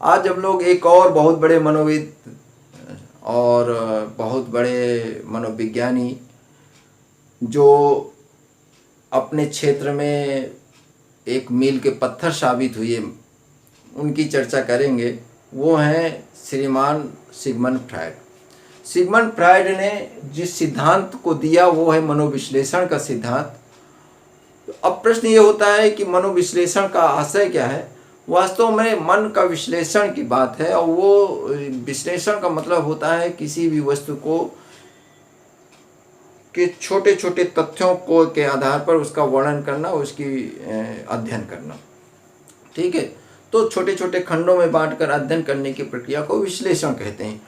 आज हम लोग एक और बहुत बड़े मनोविद और बहुत बड़े मनोविज्ञानी जो अपने क्षेत्र में एक मील के पत्थर साबित हुए, उनकी चर्चा करेंगे। वो हैं श्रीमान सिगमंड फ्रायड। सिगमंड फ्रायड ने जिस सिद्धांत को दिया वो है मनोविश्लेषण का सिद्धांत। अब प्रश्न ये होता है कि मनोविश्लेषण का आशय क्या है। वास्तव में मन का विश्लेषण की बात है, और वो विश्लेषण का मतलब होता है किसी भी वस्तु को के छोटे छोटे तथ्यों को के आधार पर उसका वर्णन करना, उसकी अध्ययन करना। ठीक है, तो छोटे छोटे खंडों में बांटकर अध्ययन करने की प्रक्रिया को विश्लेषण कहते हैं।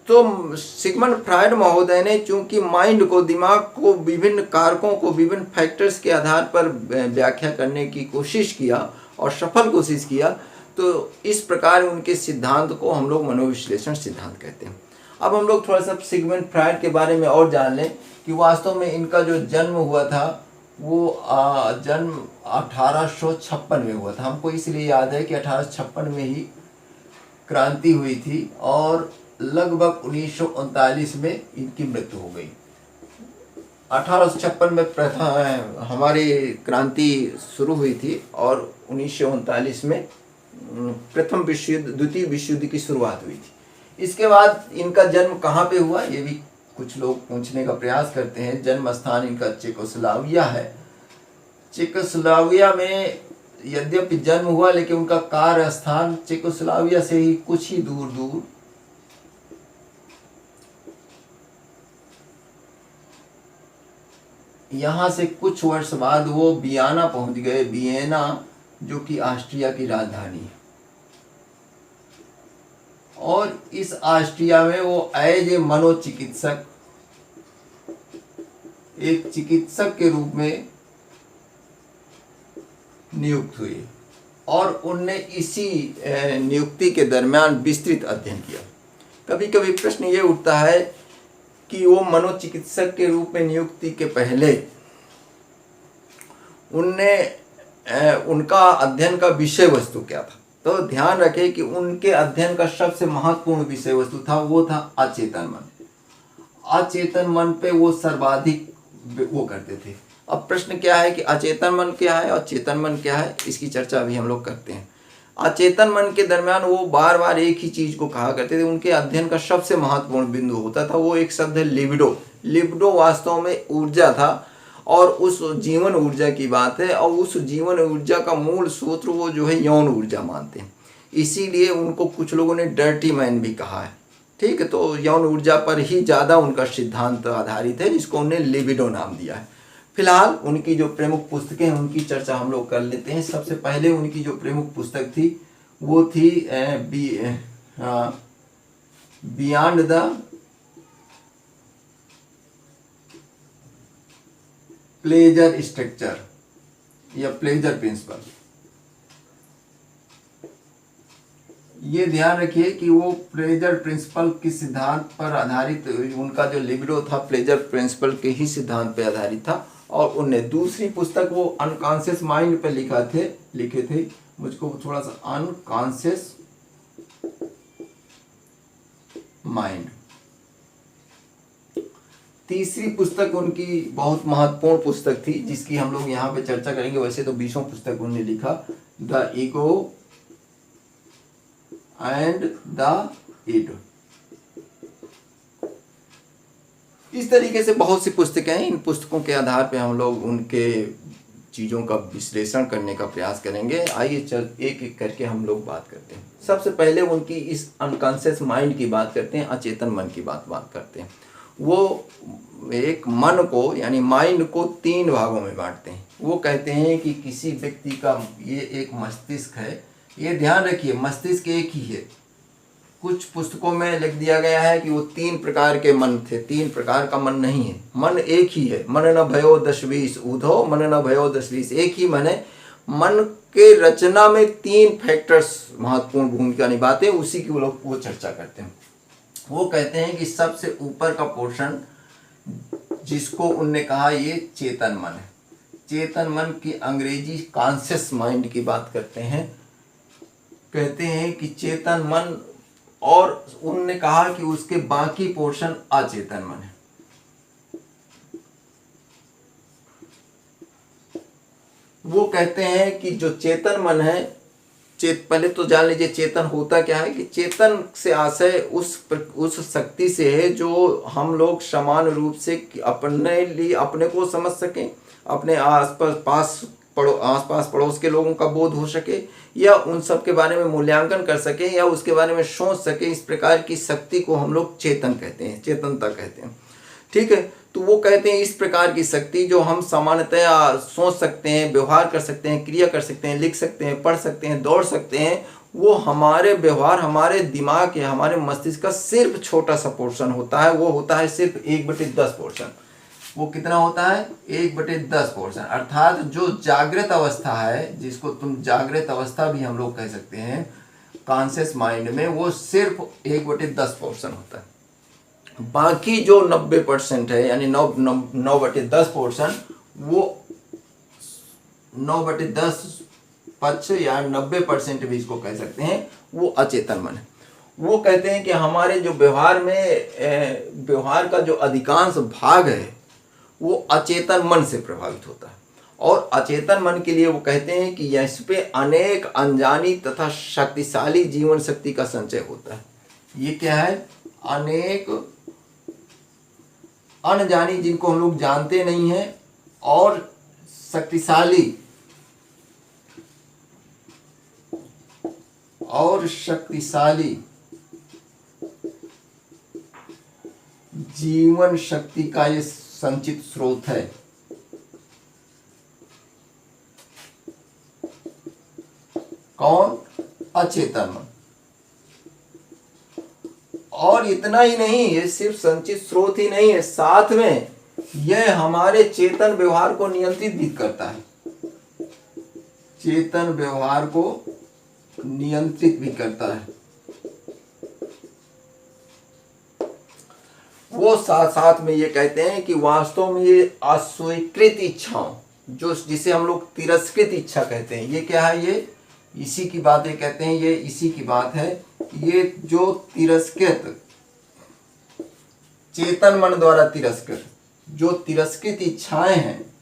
तो सिगमंड फ्रायड महोदय ने चूंकि माइंड को, दिमाग को विभिन्न कारकों को विभिन्न फैक्टर्स के आधार पर व्याख्या करने की कोशिश किया और सफल कोशिश किया, तो इस प्रकार उनके सिद्धांत को हम लोग मनोविश्लेषण सिद्धांत कहते हैं। अब हम लोग थोड़ा सा सिगमंड फ्रायड के बारे में और जान लें कि वास्तव में इनका जो जन्म हुआ था वो जन्म 1856 में हुआ था। हमको इसलिए याद है कि 1856 में ही क्रांति हुई थी और लगभग 1939 में इनकी मृत्यु हो गई। 1856 में प्रथम हमारी क्रांति शुरू हुई थी और 1939 में प्रथम विश्व युद्ध, द्वितीय विश्व युद्ध की शुरुआत हुई थी। इसके बाद इनका जन्म कहाँ पे हुआ, ये भी कुछ लोग पूछने का प्रयास करते हैं। जन्म स्थान इनका चेकोस्लोवाकिया है। चेकोस्लोवाकिया में यद्यपि जन्म हुआ, लेकिन उनका कार्य स्थान चेकोस्लोवाकिया से ही कुछ ही दूर दूर यहाँ से कुछ वर्ष बाद वो वियना पहुंच गए। वियना जो कि ऑस्ट्रिया की राजधानी है, और इस ऑस्ट्रिया में वो एज ए मनोचिकित्सक, एक चिकित्सक के रूप में नियुक्त हुए, और उनने इसी नियुक्ति के दरमियान विस्तृत अध्ययन किया। कभी कभी प्रश्न ये उठता है कि वो मनोचिकित्सक के रूप में नियुक्ति के पहले उनका अध्ययन का विषय वस्तु क्या था। तो ध्यान रखें कि उनके अध्ययन का सबसे महत्वपूर्ण विषय वस्तु था, वो था अचेतन मन। अचेतन मन पे वो सर्वाधिक वो करते थे। अब प्रश्न क्या है कि अचेतन मन क्या है और चेतन मन क्या है, इसकी चर्चा अभी हम लोग करते हैं। अचेतन मन के दरमियान वो बार बार एक ही चीज को कहा करते थे। उनके अध्ययन का सबसे महत्वपूर्ण बिंदु होता था, वो एक शब्द है लिबिडो। लिबिडो वास्तव में ऊर्जा था, और उस जीवन ऊर्जा की बात है, और उस जीवन ऊर्जा का मूल सूत्र वो जो है यौन ऊर्जा मानते हैं। इसीलिए उनको कुछ लोगों ने डर्टी मैन भी कहा है। ठीक है, तो यौन ऊर्जा पर ही ज़्यादा उनका सिद्धांत आधारित है, जिसको उन्हें लिबिडो नाम दिया है। फिलहाल उनकी जो प्रमुख पुस्तकें हैं उनकी चर्चा हम लोग कर लेते हैं। सबसे पहले उनकी जो प्रमुख पुस्तक थी वो थी बियॉन्ड द प्लेजर स्ट्रक्चर या प्लेजर प्रिंसिपल। ये ध्यान रखिए कि वो प्लेजर प्रिंसिपल के सिद्धांत पर आधारित, उनका जो लिबिडो था प्लेजर प्रिंसिपल के ही सिद्धांत पर आधारित था। और उनने दूसरी पुस्तक वो अनकॉन्शियस माइंड पे लिखे थे। मुझको थोड़ा सा अनकॉन्शियस माइंड। तीसरी पुस्तक उनकी बहुत महत्वपूर्ण पुस्तक थी, जिसकी हम लोग यहाँ पे चर्चा करेंगे। वैसे तो 20 पुस्तक उन्होंने लिखा, the ego and the id. इस तरीके से बहुत सी पुस्तकें हैं। इन पुस्तकों के आधार पे हम लोग उनके चीज़ों का विश्लेषण करने का प्रयास करेंगे। आइए एक एक करके हम लोग बात करते हैं। सबसे पहले उनकी इस अनकॉन्शियस माइंड की बात करते हैं, अचेतन मन की बात करते हैं। वो एक मन को यानी माइंड को 3 भागों में बांटते हैं। वो कहते हैं कि किसी व्यक्ति का ये एक मस्तिष्क है। ये ध्यान रखिए, मस्तिष्क एक ही है। कुछ पुस्तकों में लिख दिया गया है कि वो 3 प्रकार के मन थे। 3 प्रकार का मन नहीं है, मन एक ही है। मन न भयो 10-20 ऊधो, मन न भयो 10-20, एक ही मन है। मन के रचना में 3 फैक्टर्स महत्वपूर्ण भूमिका निभाते हैं, उसी की वो चर्चा करते हैं। वो कहते हैं कि सबसे ऊपर का पोर्शन, जिसको उनने कहा ये चेतन मन है। चेतन मन की अंग्रेजी कॉन्शियस माइंड की बात करते हैं। कहते हैं कि चेतन मन, और उनने कहा कि उसके बाकी पोर्शन अचेतन मन है। वो कहते हैं कि जो चेतन मन है, पहले तो जान लीजिए चेतन होता क्या है, कि चेतन से आशय उस शक्ति से है जो हम लोग समान रूप से अपने लिए अपने को समझ सकें, अपने आसपास पड़ोस के लोगों का बोध हो सके, या उन सब के बारे में मूल्यांकन कर सके, या उसके बारे में सोच सके। इस प्रकार की शक्ति को हम लोग चेतन कहते हैं, चेतनता कहते हैं। ठीक है, तो वो कहते हैं इस प्रकार की शक्ति जो हम सामान्यतः सोच सकते हैं, व्यवहार कर सकते हैं, क्रिया कर सकते हैं, लिख सकते हैं, पढ़ सकते हैं, दौड़ सकते हैं, वो हमारे व्यवहार, हमारे दिमाग या हमारे मस्तिष्क का सिर्फ छोटा सा पोर्शन होता है। वो होता है सिर्फ 1/10 पोर्शन। वो कितना होता है? 1/10 पोर्शन। अर्थात जो जागृत अवस्था है, जिसको तुम जागृत अवस्था भी हम लोग कह सकते हैं कॉन्शियस माइंड में, वो सिर्फ 1/10 पोर्शन होता है। बाकी जो 90% है, यानी 9/10 पोर्शन, वो 9/10 पक्ष या 90% भी इसको कह सकते हैं, वो अचेतन मन है। वो कहते हैं कि हमारे जो व्यवहार में व्यवहार का जो अधिकांश भाग है वो अचेतन मन से प्रभावित होता है। और अचेतन मन के लिए वो कहते हैं कि इस पे अनेक अनजानी तथा शक्तिशाली जीवन शक्ति का संचय होता है। ये क्या है? अनेक अनजानी, जिनको हम लोग जानते नहीं हैं, और शक्तिशाली जीवन शक्ति का ये संचित स्रोत है। कौन? अचेतन मन। और इतना ही नहीं, ये सिर्फ संचित स्रोत ही नहीं है, साथ में यह हमारे चेतन व्यवहार को नियंत्रित भी करता है। चेतन व्यवहार को नियंत्रित भी करता है। वो साथ साथ में ये कहते हैं कि वास्तव में ये अस्वीकृत इच्छाओं, जो जिसे हम लोग तिरस्कृत इच्छा कहते हैं, ये क्या है? ये इसी की बात ये कहते हैं, ये इसी की बात है। ये जो तिरस्कृत, चेतन मन द्वारा तिरस्कृत, जो तिरस्कृत इच्छाएं हैं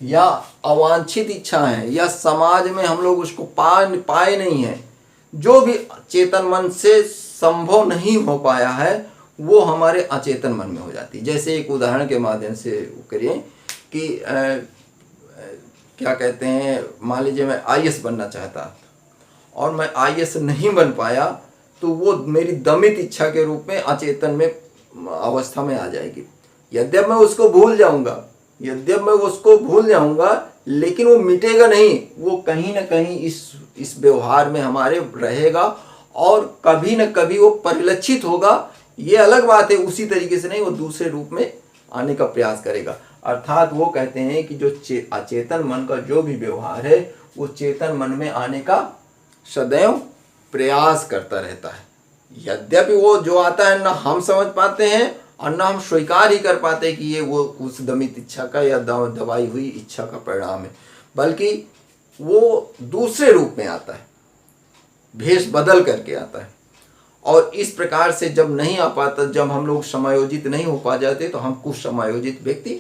या अवांछित इच्छाएं हैं, या समाज में हम लोग उसको पाए नहीं है, जो भी चेतन मन से संभव नहीं हो पाया है, वो हमारे अचेतन मन में हो जाती है। जैसे एक उदाहरण के माध्यम से करिए कि क्या कहते हैं, मान लीजिए मैं IAS बनना चाहता और मैं IAS नहीं बन पाया, तो वो मेरी दमित इच्छा के रूप में अचेतन में अवस्था में आ जाएगी। यद्यप मैं उसको भूल जाऊंगा, लेकिन वो मिटेगा नहीं, वो कहीं ना कहीं इस व्यवहार में हमारे रहेगा, और कभी न कभी वो परिलक्षित होगा। ये अलग बात है, उसी तरीके से नहीं, वो दूसरे रूप में आने का प्रयास करेगा। अर्थात वो कहते हैं कि जो अचेतन मन का जो भी व्यवहार है, वो चेतन मन में आने का सदैव प्रयास करता रहता है। यद्यपि वो जो आता है ना हम समझ पाते हैं, और ना हम स्वीकार ही कर पाते कि ये वो उस दमित इच्छा का या दबाई हुई इच्छा का परिणाम है, बल्कि वो दूसरे रूप में आता है, भेष बदल करके आता है। और इस प्रकार से जब नहीं आ पाता, जब हम लोग समायोजित नहीं हो पा जाते, तो हम कुछ समायोजित व्यक्ति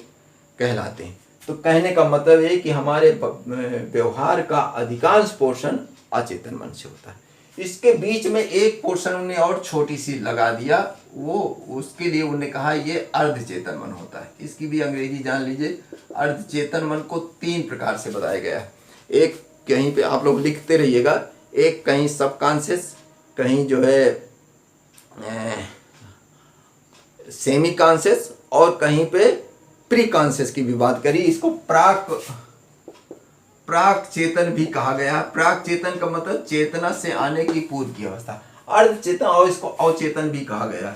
कहलाते हैं। तो कहने का मतलब है कि हमारे व्यवहार का अधिकांश पोर्शन अचेतन मन से होता है। इसके बीच में एक पोर्शन उन्होंने और छोटी सी लगा दिया, वो उसके लिए उन्होंने कहा ये अर्धचेतन मन होता है। इसकी भी अंग्रेजी जान लीजिए। अर्धचेतन मन को 3 प्रकार से बताया गया है। एक कहीं पे आप लोग लिखते रहिएगा, एक कहीं सबकॉन्शियस, कहीं जो है सेमी कॉन्शियस, और कहीं पे प्री कॉन्शियस की भी बात करी। इसको प्राक चेतन भी कहा गया। प्राक चेतन का मतलब चेतना से आने की पूर्व की अवस्था। अर्धचेतन, और इसको अवचेतन भी कहा गया।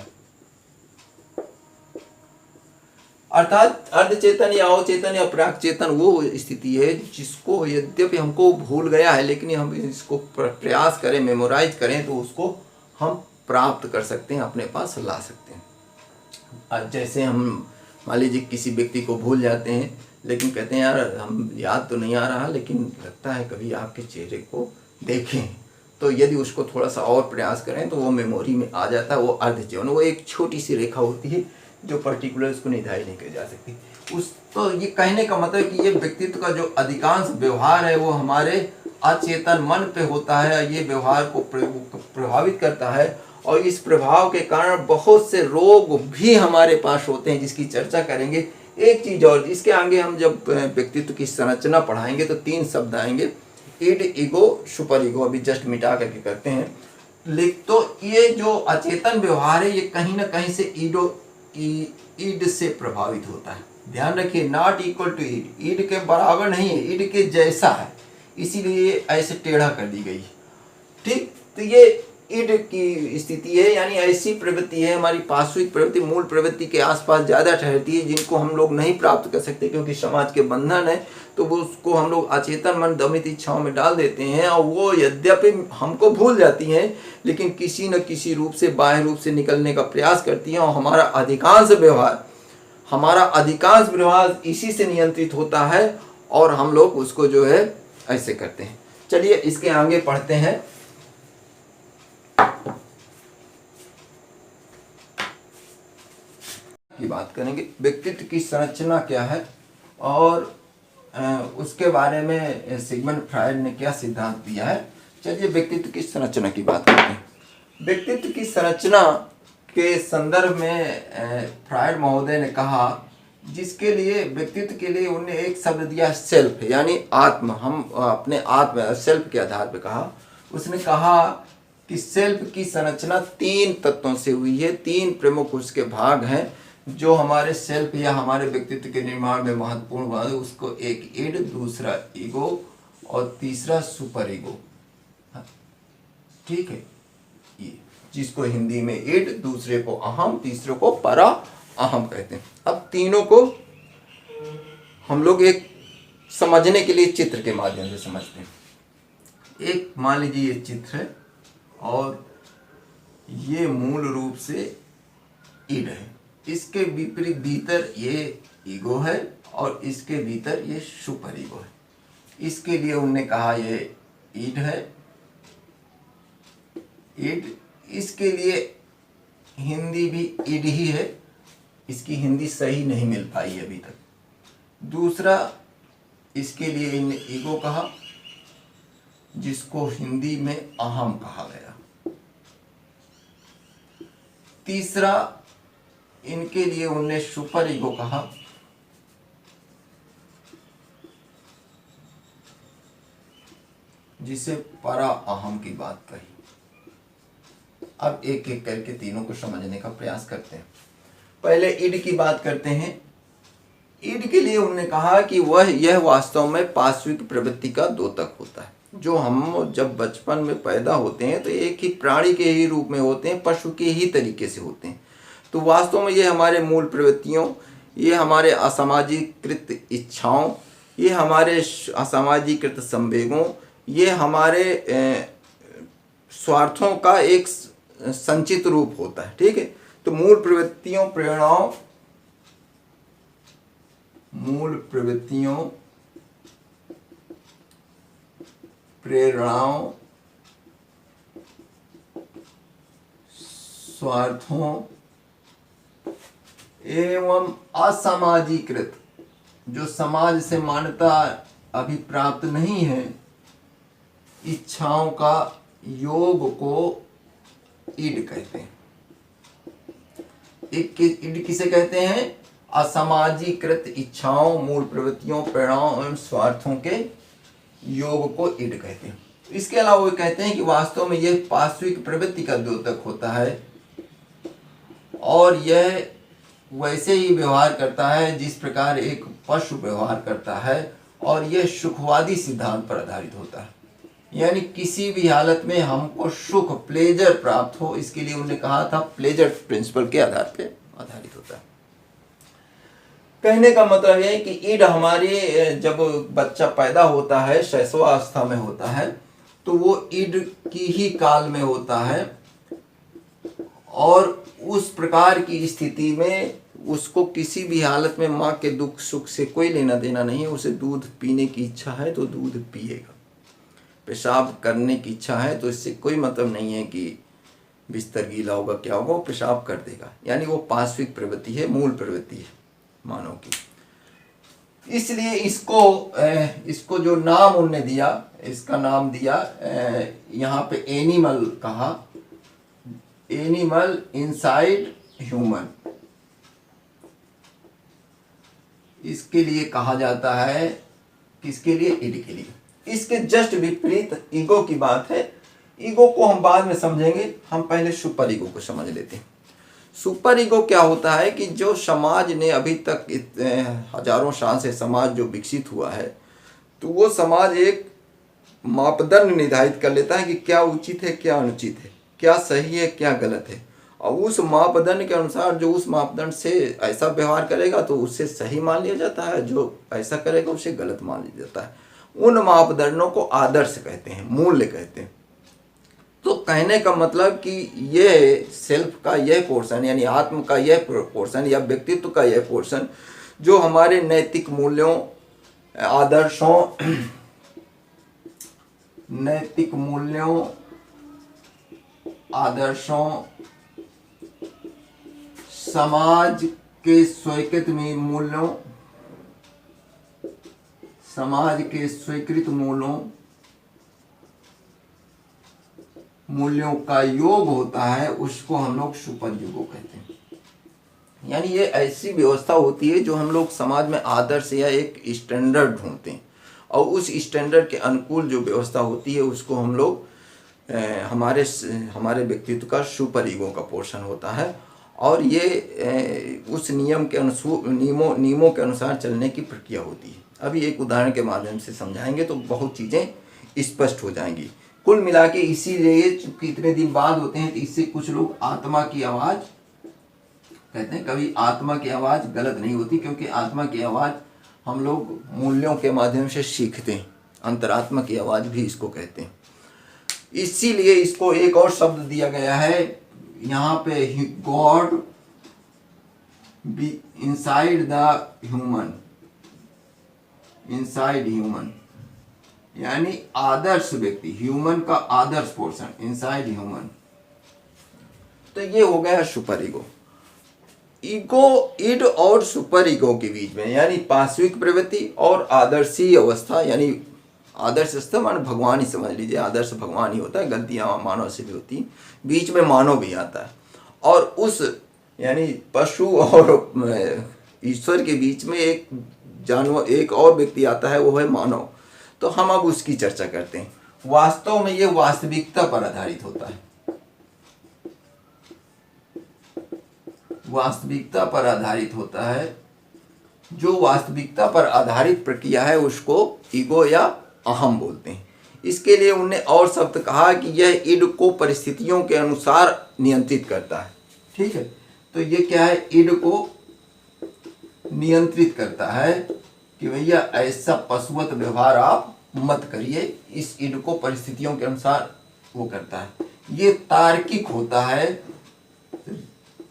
अर्थात अर्धचेतन या अवचेतन या प्राक चेतन वो स्थिति है जिसको यद्यपि हमको भूल गया है, लेकिन हम इसको प्रयास करें, मेमोराइज करें, तो उसको हम प्राप्त कर सकते हैं, अपने पास ला सकते हैं। जैसे हम मान लीजिए किसी व्यक्ति को भूल जाते हैं, लेकिन कहते हैं यार हम याद तो नहीं आ रहा, लेकिन लगता है कभी आपके चेहरे को देखें। तो यदि उसको थोड़ा सा और प्रयास करें तो वो मेमोरी में आ जाता है। वो अर्ध जीवन, वो एक छोटी सी रेखा होती है जो पर्टिकुलर उसको निर्धारित नहीं की जा सकती। उस तो ये कहने का मतलब कि ये व्यक्तित्व का जो अधिकांश व्यवहार है वो हमारे अचेतन मन पे होता है। ये व्यवहार को प्रभावित करता है और इस प्रभाव के कारण बहुत से रोग भी हमारे पास होते हैं, जिसकी चर्चा करेंगे। एक चीज और, इसके आगे हम जब व्यक्तित्व की संरचना पढ़ाएंगे तो 3 शब्द आएंगे, ईड, ईगो, सुपर ईगो। अभी जस्ट मिटा करके करते हैं। तो ये जो अचेतन व्यवहार है ये कहीं ना कहीं से ईड से प्रभावित होता है। ध्यान रखिए, नॉट इक्वल टू ईड, ईड के बराबर नहीं है, ईड के जैसा है, इसीलिए ऐसे टेढ़ा कर दी गई। ठीक, तो ये ईड की स्थिति है, यानी ऐसी प्रवृत्ति है हमारी पार्श्विक प्रवृत्ति मूल प्रवृत्ति के आसपास ज़्यादा ठहरती है, जिनको हम लोग नहीं प्राप्त कर सकते क्योंकि समाज के बंधन है। तो वो उसको हम लोग अचेतन मन दमित इच्छाओं में डाल देते हैं और वो यद्यपि हमको भूल जाती हैं, लेकिन किसी न किसी रूप से बाह्य रूप से निकलने का प्रयास करती हैं और हमारा अधिकांश व्यवहार इसी से नियंत्रित होता है और हम लोग उसको जो है ऐसे करते हैं। चलिए इसके आगे पढ़ते हैं। की बात करेंगे, व्यक्तित्व की संरचना क्या है और उसके बारे में सिगमंड फ्रायड ने क्या सिद्धांत दिया है। चलिए व्यक्तित्व की संरचना की बात करते हैं। व्यक्तित्व की संरचना के संदर्भ में फ्रायड महोदय ने कहा, जिसके लिए व्यक्तित्व के लिए उन्हें एक शब्द दिया सेल्फ, यानी आत्म। हम अपने आत्म सेल्फ के आधार पर कहा। उसने कहा कि सेल्फ की संरचना 3 तत्वों से हुई है। 3 प्रमुख उसके भाग हैं जो हमारे सेल्फ या हमारे व्यक्तित्व के निर्माण में महत्वपूर्ण भाग है। उसको एक ईड, दूसरा ईगो और तीसरा सुपर ईगो। ठीक है, ये जिसको हिंदी में ईड, दूसरे को अहम, तीसरे को परा अहम कहते हैं। अब तीनों को हम लोग एक समझने के लिए चित्र के माध्यम से समझते हैं। एक मान लीजिए ये चित्र है और ये मूल रूप से ईड है, इसके विपरीत भीतर ये ईगो है और इसके भीतर ये सुपर ईगो है। इसके लिए उन्होंने कहा ये ईड है, ईड। इसके लिए हिंदी भी ईड ही है, इसकी हिंदी सही नहीं मिल पाई अभी तक। दूसरा, इसके लिए इन्हें ईगो कहा, जिसको हिंदी में अहम कहा गया। तीसरा, इनके लिए उन्होंने सुपर ईगो कहा, जिसे परा अहम की बात कही। अब एक एक करके तीनों को समझने का प्रयास करते हैं। पहले ईड की बात करते हैं। ईड के लिए उन्होंने कहा कि यह वास्तव में पार्श्विक प्रवृत्ति का द्योतक होता है। जो हम जब बचपन में पैदा होते हैं तो एक ही प्राणी के ही रूप में होते हैं, पशु के ही तरीके से होते हैं। तो वास्तव में ये हमारे मूल प्रवृत्तियों, ये हमारे असामाजिकृत इच्छाओं, ये हमारे असामाजिकृत संवेगों, ये हमारे स्वार्थों का एक संचित रूप होता है। ठीक है, तो मूल प्रवृत्तियों, प्रेरणाओं, स्वार्थों एवं असामाजिकृत, जो समाज से मान्यता अभी प्राप्त नहीं है, इच्छाओं का योग को ईड कहते हैं। ईड किसे कहते हैं? असामाजिकृत इच्छाओं, मूल प्रवृत्तियों, प्रेरणाओं एवं स्वार्थों के योग को ईड कहते हैं। इसके अलावा वो कहते हैं कि वास्तव में यह पार्श्विक प्रवृत्ति का द्योतक होता है और यह वैसे ही व्यवहार करता है जिस प्रकार एक पशु व्यवहार करता है और यह सुखवादी सिद्धांत पर आधारित होता है। यानी किसी भी हालत में हमको सुख, प्लेजर प्राप्त हो, इसके लिए उन्होंने कहा था प्लेजर प्रिंसिपल के आधार पर आधारित होता है। कहने का मतलब है कि ईड हमारे जब बच्चा पैदा होता है, शैशवावस्था में होता है, तो वो ईड की ही काल में होता है और उस प्रकार की स्थिति में उसको किसी भी हालत में माँ के दुख सुख से कोई लेना देना नहीं है। उसे दूध पीने की इच्छा है तो दूध पिएगा, पेशाब करने की इच्छा है तो इससे कोई मतलब नहीं है कि बिस्तर गीला होगा क्या होगा, वो पेशाब कर देगा। यानी वो पार्श्विक प्रवृत्ति है, मूल प्रवृत्ति है मानव की। इसलिए इसको जो नाम उन्होंने दिया, इसका नाम दिया यहाँ पे एनिमल कहा, एनिमल इनसाइड ह्यूमन, इसके लिए कहा जाता है। किसके लिए? ईड के लिए। इसके जस्ट विपरीत ईगो की बात है। ईगो को हम बाद में समझेंगे, हम पहले सुपर ईगो को समझ लेते हैं। सुपर ईगो क्या होता है कि जो समाज ने अभी तक हजारों साल से समाज जो विकसित हुआ है, तो वो समाज एक मापदंड निर्धारित कर लेता है कि क्या उचित है, क्या अनुचित है, क्या सही है, क्या गलत है, और उस मापदंड के अनुसार जो उस मापदंड से ऐसा व्यवहार करेगा तो उससे सही मान लिया जाता है, जो ऐसा करेगा उसे गलत मान लिया जाता है। उन मापदंडों को आदर्श कहते हैं, मूल्य कहते हैं। तो कहने का मतलब कि ये सेल्फ का यह पोर्शन, यानी आत्म का यह पोर्शन या व्यक्तित्व का यह पोर्शन जो हमारे नैतिक मूल्यों, आदर्शों, नैतिक मूल्यों, आदर्शों, समाज के स्वीकृत मूल्यों, समाज के स्वीकृत मूल्यों का योग होता है, उसको हम लोग सुपर ईगो कहते हैं। यानी ये ऐसी व्यवस्था होती है जो हम लोग समाज में आदर्श या एक स्टैंडर्ड ढूंढते हैं, और उस स्टैंडर्ड के अनुकूल जो व्यवस्था होती है उसको हम लोग हमारे व्यक्तित्व का सुपर ईगो का पोर्शन होता है। और ये उस नियम के नियमों के अनुसार चलने की प्रक्रिया होती है। अभी एक उदाहरण के माध्यम से समझाएंगे तो बहुत चीज़ें स्पष्ट हो जाएंगी। कुल मिला के इसीलिए चूंकि इतने दिन बाद होते हैं तो इससे कुछ लोग आत्मा की आवाज़ कहते हैं। कभी आत्मा की आवाज़ गलत नहीं होती, क्योंकि आत्मा की आवाज़ हम लोग मूल्यों के माध्यम से सीखते हैं। अंतरात्मा की आवाज़ भी इसको कहते हैं। इसीलिए इसको एक और शब्द दिया गया है यहाँ पे, God be inside the human, inside human, यानी आदर्श व्यक्ति, ह्यूमन का आदर्श पोर्शन, इनसाइड ह्यूमन। तो ये हो गया सुपर ईगो। ईगो, ईड और सुपर ईगो के बीच में, यानी पार्श्विक प्रवृत्ति और आदर्शी अवस्था, यानी आदर्श अवस्था मान भगवान ही समझ लीजिए, आदर्श भगवान ही होता है, गलतियां मानव से भी होती, बीच में मानव भी आता है। और उस यानी पशु और ईश्वर के बीच में एक जानवर, एक और व्यक्ति आता है, वो है मानव। तो हम अब उसकी चर्चा करते हैं। वास्तव में ये वास्तविकता पर आधारित होता है, वास्तविकता पर आधारित होता है। जो वास्तविकता पर आधारित प्रक्रिया है उसको ईगो या अहम बोलते हैं। इसके लिए उन्होंने और शब्द कहा कि यह ईड को परिस्थितियों के अनुसार नियंत्रित करता है। ठीक है, तो ये क्या है? ईड को नियंत्रित करता है कि भैया ऐसा पशुवत व्यवहार आप मत करिए। इस ईड को परिस्थितियों के अनुसार वो करता है। ये तार्किक होता है,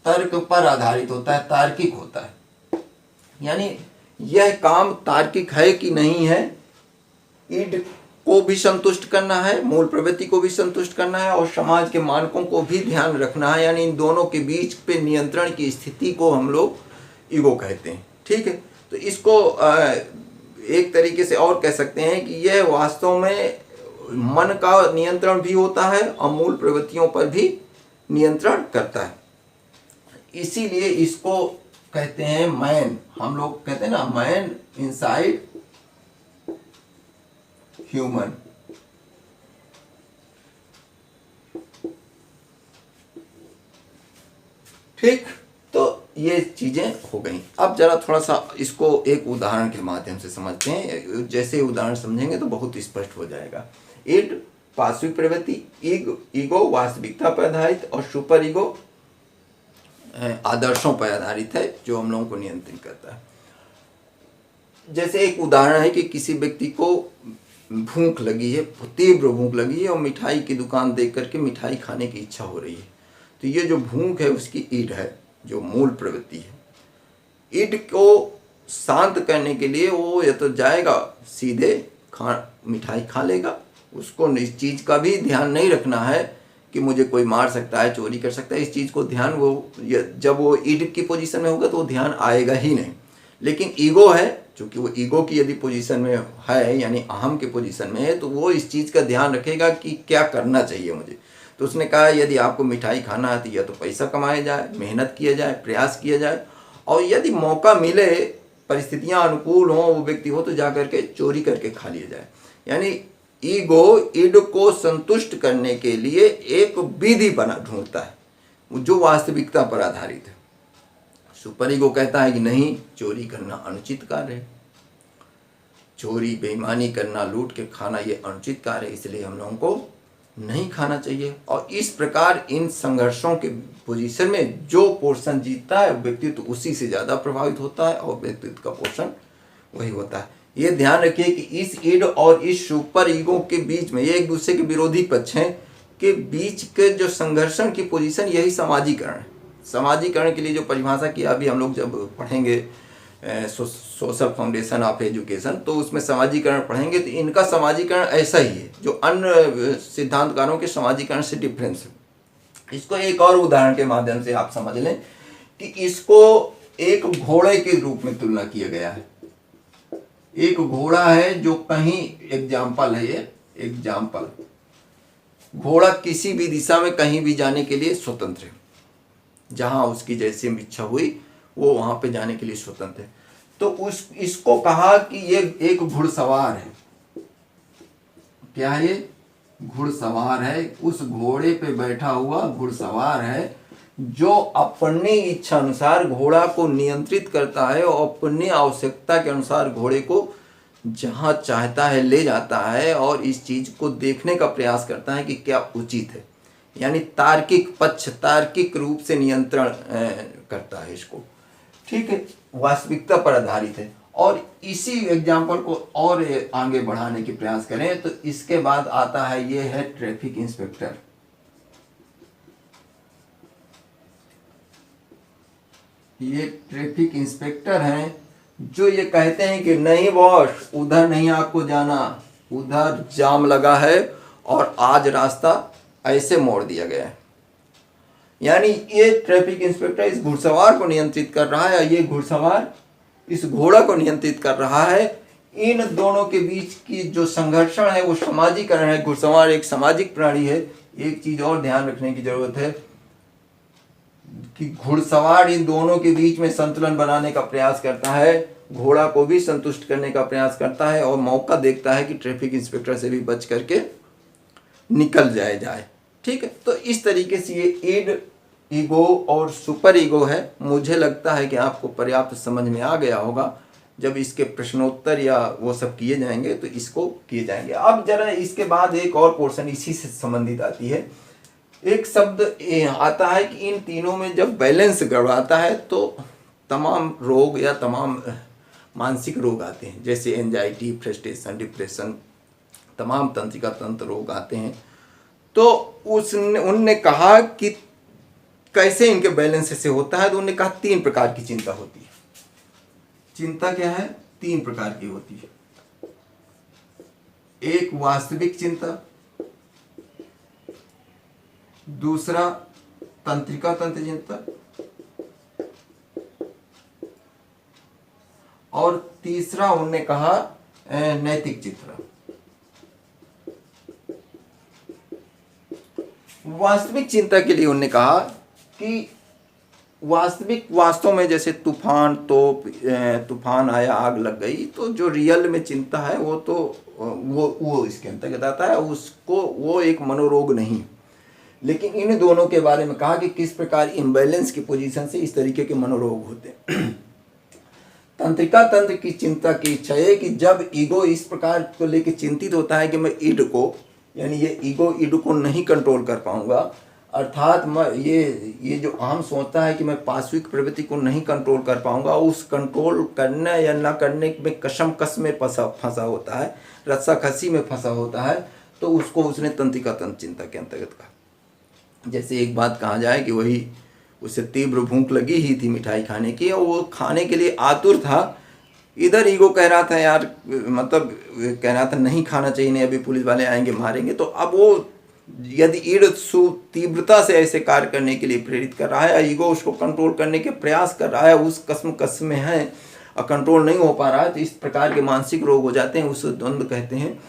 तर्क पर आधारित होता है, तार्किक होता है। यानी यह काम तार्किक है कि नहीं है, ईड को भी संतुष्ट करना है, मूल प्रवृत्ति को भी संतुष्ट करना है, और समाज के मानकों को भी ध्यान रखना है। यानी इन दोनों के बीच पे नियंत्रण की स्थिति को हम लोग ईगो कहते हैं। ठीक है, तो इसको एक तरीके से और कह सकते हैं कि यह वास्तव में मन का नियंत्रण भी होता है और मूल प्रवृत्तियों पर भी नियंत्रण करता है। इसीलिए इसको कहते हैं मैन, हम लोग कहते हैं ना, मैन इनसाइड ह्यूमन। ठीक, तो ये चीजें हो गई। अब जरा थोड़ा सा इसको एक उदाहरण के माध्यम से समझते हैं। जैसे उदाहरण समझेंगे तो बहुत स्पष्ट हो जाएगा। ईड पार्श्विक प्रवृत्ति, ईगो वास्तविकता पर आधारित, और सुपर ईगो आदर्शों पर आधारित है जो हम लोगों को नियंत्रित करता है। जैसे एक उदाहरण है कि किसी व्यक्ति को भूख लगी है, तीव्र भूख लगी है, और मिठाई की दुकान देख करके मिठाई खाने की इच्छा हो रही है। तो ये जो भूख है उसकी ईड है, जो मूल प्रवृत्ति है। ईड को शांत करने के लिए वो या तो जाएगा सीधे मिठाई खा लेगा, उसको इस चीज़ का भी ध्यान नहीं रखना है कि मुझे कोई मार सकता है, चोरी कर सकता है, इस चीज़ को ध्यान जब वो ईड की पोजीशन में होगा तो वो ध्यान आएगा ही नहीं। लेकिन ईगो है, क्योंकि वो ईगो की यदि पोजीशन में है यानी अहम के पोजीशन में है, तो वो इस चीज़ का ध्यान रखेगा कि क्या करना चाहिए मुझे। तो उसने कहा यदि आपको मिठाई खाना है तो या तो पैसा कमाया जाए, मेहनत किया जाए, प्रयास किया जाए, और यदि मौका मिले, परिस्थितियां अनुकूल हों, वो व्यक्ति हो, तो जा करके चोरी करके खा लिया जाए। यानी ईगो ईड को संतुष्ट करने के लिए एक विधि बना ढूंढता है जो वास्तविकता पर आधारित है। सुपर ईगो कहता है कि नहीं, चोरी करना अनुचित कार्य है, चोरी बेईमानी करना, लूट के खाना ये अनुचित कार्य है, इसलिए हम लोगों को नहीं खाना चाहिए। और इस प्रकार इन संघर्षों के पोजीशन में जो पोर्शन जीतता है व्यक्तित्व उसी से ज़्यादा प्रभावित होता है और व्यक्तित्व का पोर्शन वही होता है। ये ध्यान रखिए कि इस ईड और इस सुपर ईगो के बीच में, ये एक दूसरे के विरोधी पक्ष हैं, के बीच के जो संघर्षण की पोजीशन यही समाजीकरण है। समाजीकरण के लिए जो परिभाषा की अभी हम लोग जब पढ़ेंगे सोशल फाउंडेशन ऑफ एजुकेशन, तो उसमें समाजीकरण पढ़ेंगे, तो इनका समाजीकरण ऐसा ही है जो अन्य सिद्धांतकारों के समाजीकरण से डिफरेंस है। इसको एक और उदाहरण के माध्यम से आप समझ लें कि इसको एक घोड़े के रूप में तुलना किया गया है। एक घोड़ा है जो कहीं, एग्जाम्पल है ये, एग्जाम्पल, घोड़ा किसी भी दिशा में कहीं भी जाने के लिए स्वतंत्र है, जहां उसकी जैसी इच्छा हुई वो वहां पे जाने के लिए स्वतंत्र है। तो इसको कहा कि ये एक घुड़सवार है। क्या है ये? घुड़सवार है। उस घोड़े पे बैठा हुआ घुड़सवार है जो अपनी इच्छा अनुसार घोड़ा को नियंत्रित करता है और अपनी आवश्यकता के अनुसार घोड़े को जहां चाहता है ले जाता है और इस चीज को देखने का प्रयास करता है कि क्या उचित है। यानी तार्किक पक्ष, तार्किक रूप से नियंत्रण करता है इसको। ठीक है, वास्तविकता पर आधारित है। और इसी एग्जाम्पल को और आगे बढ़ाने की प्रयास करें तो इसके बाद आता है, ये है ट्रैफिक इंस्पेक्टर। ये ट्रैफिक इंस्पेक्टर हैं जो ये कहते हैं कि नहीं बॉस, उधर नहीं आपको जाना, उधर जाम लगा है और आज रास्ता ऐसे मोड़ दिया गया है। यानी ये ट्रैफिक इंस्पेक्टर इस घुड़सवार को नियंत्रित कर रहा है, ये घुड़सवार इस घोड़ा को नियंत्रित कर रहा है। इन दोनों के बीच की जो संघर्षण है वो सामाजिकरण है। घुड़सवार एक सामाजिक प्राणी है। एक चीज और ध्यान रखने की जरूरत है कि घुड़सवार इन दोनों के बीच में संतुलन बनाने का प्रयास करता है, घोड़ा को भी संतुष्ट करने का प्रयास करता है और मौका देखता है कि ट्रैफिक इंस्पेक्टर से भी बच करके निकल जाए। ठीक है, तो इस तरीके से ये ईड, ईगो और सुपर ईगो है। मुझे लगता है कि आपको पर्याप्त समझ में आ गया होगा। जब इसके प्रश्नोत्तर या वो सब किए जाएंगे तो इसको किए जाएंगे। अब जरा इसके बाद एक और पोर्शन इसी से संबंधित आती है। एक शब्द आता है कि इन तीनों में जब बैलेंस गड़बड़ाता है तो तमाम रोग या तमाम मानसिक रोग आते हैं, जैसे एंजाइटी, फ्रस्ट्रेशन, डिप्रेशन, तमाम तंत्रिका तंत्र रोग आते हैं। तो उनने कहा कि कैसे इनके बैलेंस से होता है, तो उन्होंने कहा 3 प्रकार की चिंता होती है। चिंता क्या है? 3 प्रकार की होती है। एक वास्तविक चिंता, दूसरा तंत्रिका तंत्र चिंता, और तीसरा उन्होंने कहा नैतिक चिंता। वास्तविक चिंता के लिए उन्होंने कहा कि वास्तव में जैसे तूफान आया, आग लग गई, तो जो रियल में चिंता है वो तो वो इसके अंतर्गत आता है, उसको वो एक मनोरोग नहीं। लेकिन इन दोनों के बारे में कहा कि किस प्रकार इम्बैलेंस की पोजीशन से इस तरीके के मनोरोग होते हैं। तंत्रिका तंत्र की चिंता की इच्छा है कि जब ईगो इस प्रकार को लेकर चिंतित होता है कि मैं ईड को, यानी ये ईगो ईड को नहीं कंट्रोल कर पाऊंगा, अर्थात मैं ये जो आम सोचता है कि मैं पार्श्विक प्रवृत्ति को नहीं कंट्रोल कर पाऊंगा, उस कंट्रोल करने या ना करने में कशमकश में फंसा होता है, रस्साकसी में फंसा होता है, तो उसको उसने तंत्रिका तंत्र चिंता के अंतर्गत कहा। जैसे एक बात कहा जाए कि वही उसे तीव्र भूख लगी ही थी मिठाई खाने की और वो खाने के लिए आतुर था। इधर ईगो कह रहा था यार, मतलब कह रहा था नहीं खाना चाहिए, नहीं अभी पुलिस वाले आएंगे मारेंगे। तो अब वो यदि ईड़ तीव्रता से ऐसे कार्य करने के लिए प्रेरित कर रहा है, ईगो उसको कंट्रोल करने के प्रयास कर रहा है, उस कस में है और कंट्रोल नहीं हो पा रहा है, तो इस प्रकार के मानसिक रोग हो जाते हैं, उसे द्वंद्व कहते हैं।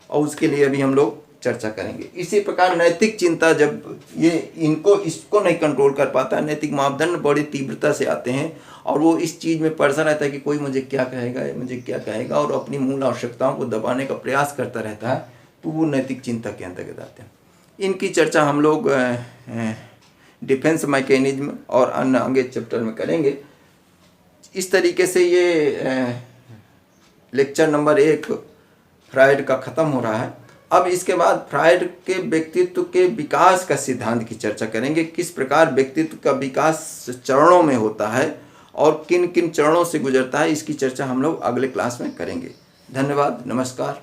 और उसके लिए अभी हम लोग चर्चा करेंगे। इसी प्रकार नैतिक चिंता, जब ये इसको नहीं कंट्रोल कर पाता, नैतिक मापदंड बड़ी तीव्रता से आते हैं और वो इस चीज़ में पड़ता रहता है कि कोई मुझे क्या कहेगा, मुझे क्या कहेगा, और अपनी मूल आवश्यकताओं को दबाने का प्रयास करता रहता है, तो वो नैतिक चिंता के अंतर्गत आते हैं। इनकी चर्चा हम लोग डिफेंस मैकेनिज्म और अन्य आगे चैप्टर में करेंगे। इस तरीके से ये लेक्चर नंबर 1 फ्रायड का ख़त्म हो रहा है। अब इसके बाद फ्रायड के व्यक्तित्व के विकास का सिद्धांत की चर्चा करेंगे, किस प्रकार व्यक्तित्व का विकास चरणों में होता है और किन किन चरणों से गुजरता है, इसकी चर्चा हम लोग अगले क्लास में करेंगे। धन्यवाद, नमस्कार।